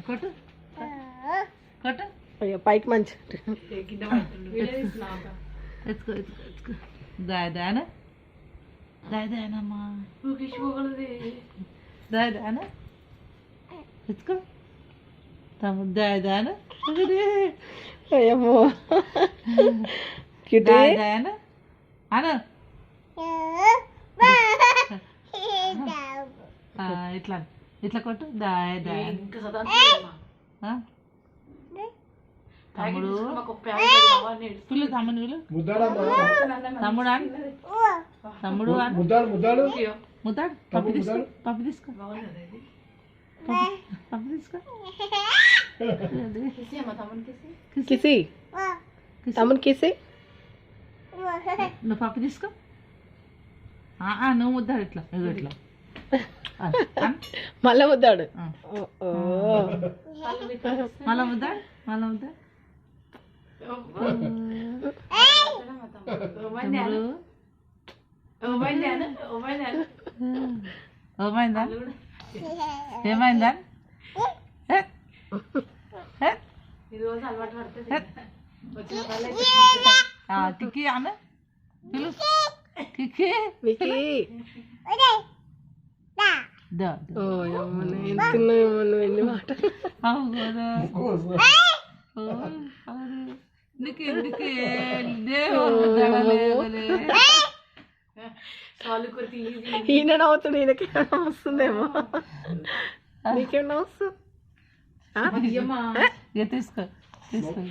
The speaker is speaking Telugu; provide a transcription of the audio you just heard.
కొట్టు కొట్టు అయ్యో పైకి మంచి ఎత్తుకో ఎత్తుకో ఎత్తుకో దాదానా దాదానమ్మా దాదానా ఎత్తుకో తమ్ముడు దాదానా అయ్యమ్మో దాదానా అను ఇట్లా ఇట్లా కొట్టు తమ్ముడు పిల్లు తమ్ముడు పిల్లు తమ్ముడు అని తమ్ముడు అని ముద్దాడు పప్పు తీసుకో పప్పు తీసుకో పప్పు తీసుకో కిసి తమ్ముడు కిసి నువ్వు పప్పు తీసుకో నువ్వు ముద్దాడు ఇట్లా ఇట్లా మళ్ళా ముద్దాడు మళ్ళా ముద్దాడు మళ్ళా ముద్దాడు ఏమైందా ఏమైందా కిక్కి ఆమె కిక్కి ఎన్ని మాటలు ఈయన నవ్వుతాడు ఈయనకి వస్తుందేమో నీకేమన్నా వస్తుంది తీసుకో తీసుకో